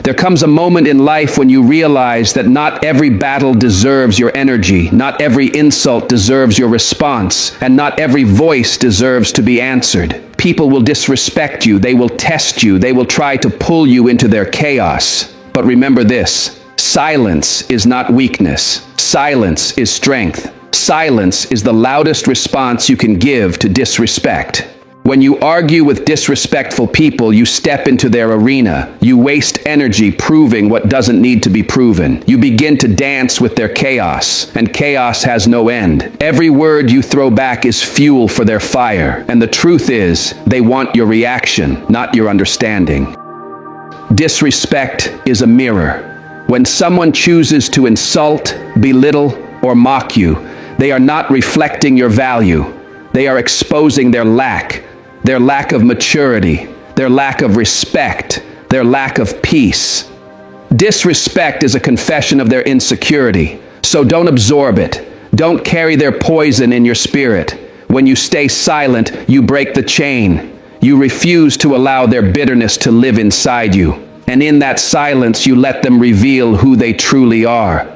There comes a moment in life when you realize that not every battle deserves your energy, not every insult deserves your response, and not every voice deserves to be answered. People will disrespect you, they will test you, they will try to pull you into their chaos. But remember this: silence is not weakness. Silence is strength. Silence is the loudest response you can give to disrespect. When you argue with disrespectful people, you step into their arena. You waste energy proving what doesn't need to be proven. You begin to dance with their chaos, and chaos has no end. Every word you throw back is fuel for their fire, and the truth is, they want your reaction, not your understanding. Disrespect is a mirror. When someone chooses to insult, belittle, or mock you, they are not reflecting your value. They are exposing their lack of maturity, their lack of respect, their lack of peace. Disrespect is a confession of their insecurity, so don't absorb it. Don't carry their poison in your spirit. When you stay silent, you break the chain. You refuse to allow their bitterness to live inside you. And in that silence, you let them reveal who they truly are.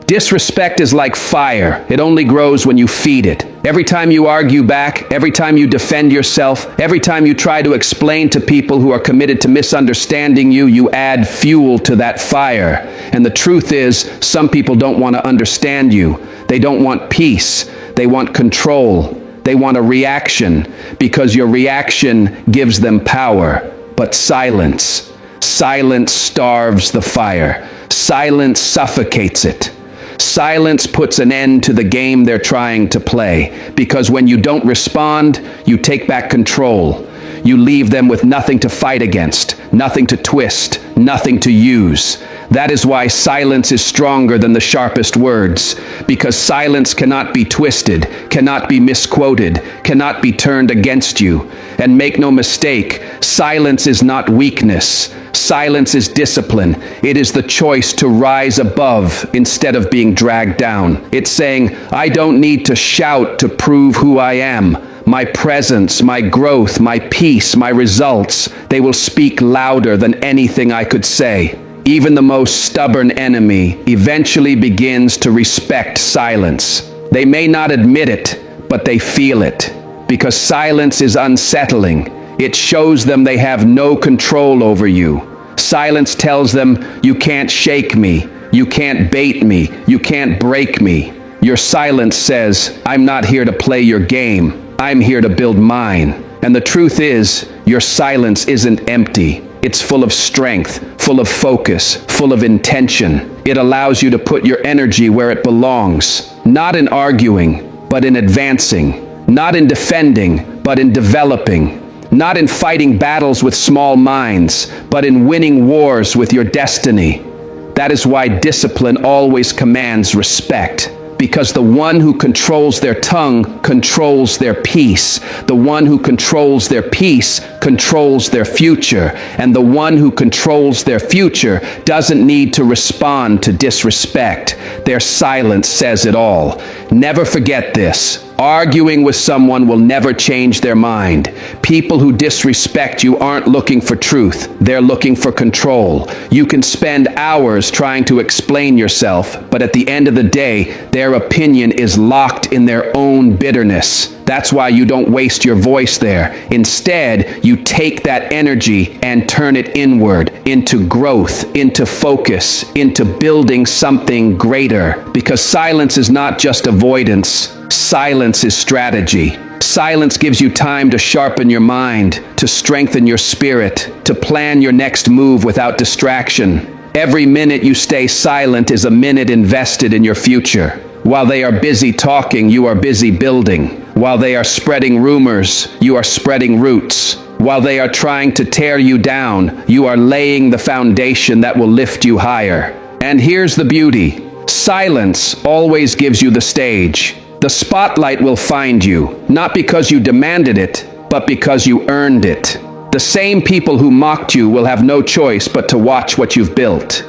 Disrespect is like fire. It only grows when you feed it. Every time you argue back, every time you defend yourself, every time you try to explain to people who are committed to misunderstanding you, you add fuel to that fire. And the truth is, some people don't want to understand you. They don't want peace. They want control. They want a reaction, because your reaction gives them power. But silence starves the fire. Silence suffocates it. Silence puts an end to the game they're trying to play, because when you don't respond, you take back control. You leave them with nothing to fight against, nothing to twist, nothing to use. That is why silence is stronger than the sharpest words, because silence cannot be twisted, cannot be misquoted, cannot be turned against you. And make no mistake, silence is not weakness. Silence is discipline. It is the choice to rise above instead of being dragged down. It's saying, I don't need to shout to prove who I am. My presence, my growth, my peace, my results, they will speak louder than anything I could say. Even the most stubborn enemy eventually begins to respect silence. They may not admit it, but they feel it. Because silence is unsettling. It shows them they have no control over you. Silence tells them, you can't shake me, you can't bait me, you can't break me. Your silence says, I'm not here to play your game, I'm here to build mine. And the truth is, your silence isn't empty. It's full of strength, full of focus, full of intention. It allows you to put your energy where it belongs, not in arguing, but in advancing. Not in defending, but in developing. Not in fighting battles with small minds, but in winning wars with your destiny. That is why discipline always commands respect. Because the one who controls their tongue controls their peace. The one who controls their peace controls their future. And the one who controls their future doesn't need to respond to disrespect. Their silence says it all. Never forget this. Arguing with someone will never change their mind. People who disrespect you aren't looking for truth. They're looking for control. You can spend hours trying to explain yourself, but at the end of the day, their opinion is locked in their own bitterness. That's why you don't waste your voice there. Instead, you take that energy and turn it inward, into growth, into focus, into building something greater. Because silence is not just avoidance. Silence is strategy. Silence gives you time to sharpen your mind, to strengthen your spirit, to plan your next move without distraction. Every minute you stay silent is a minute invested in your future. While they are busy talking, you are busy building. While they are spreading rumors, you are spreading roots. While they are trying to tear you down, you are laying the foundation that will lift you higher. And here's the beauty. Silence always gives you the stage. The spotlight will find you, not because you demanded it, but because you earned it. The same people who mocked you will have no choice but to watch what you've built.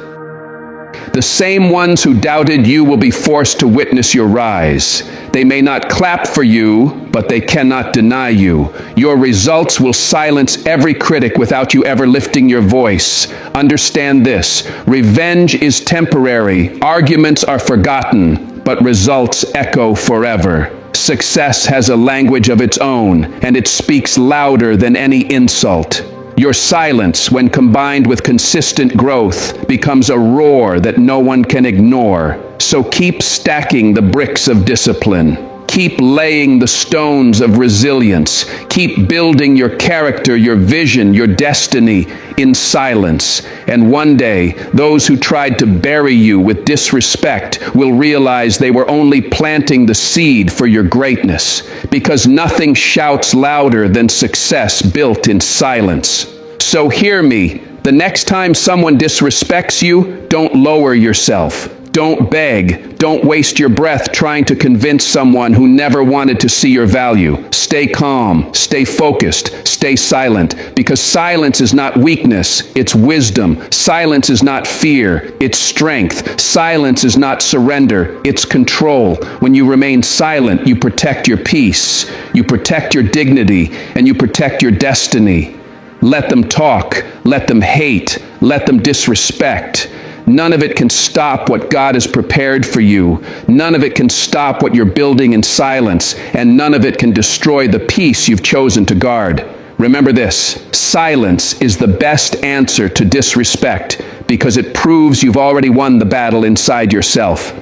The same ones who doubted you will be forced to witness your rise. They may not clap for you, but they cannot deny you. Your results will silence every critic without you ever lifting your voice. Understand this: revenge is temporary, arguments are forgotten, but results echo forever. Success has a language of its own, and it speaks louder than any insult. Your silence, when combined with consistent growth, becomes a roar that no one can ignore. So keep stacking the bricks of discipline. Keep laying the stones of resilience. Keep building your character, your vision, your destiny in silence. And one day, those who tried to bury you with disrespect will realize they were only planting the seed for your greatness, because nothing shouts louder than success built in silence. So hear me. The next time someone disrespects you, don't lower yourself. Don't beg. Don't waste your breath trying to convince someone who never wanted to see your value. Stay calm, stay focused, stay silent, because silence is not weakness, it's wisdom. Silence is not fear, it's strength. Silence is not surrender, it's control. When you remain silent, you protect your peace, you protect your dignity, and you protect your destiny. Let them talk, let them hate, let them disrespect. None of it can stop what God has prepared for you. None of it can stop what you're building in silence, and none of it can destroy the peace you've chosen to guard. Remember this: silence is the best answer to disrespect, because it proves you've already won the battle inside yourself.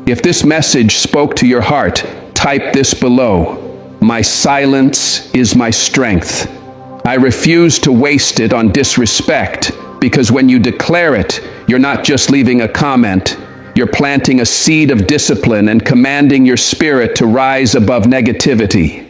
If this message spoke to your heart, type this below: my silence is my strength. I refuse to waste it on disrespect, because when you declare it, you're not just leaving a comment, you're planting a seed of discipline and commanding your spirit to rise above negativity.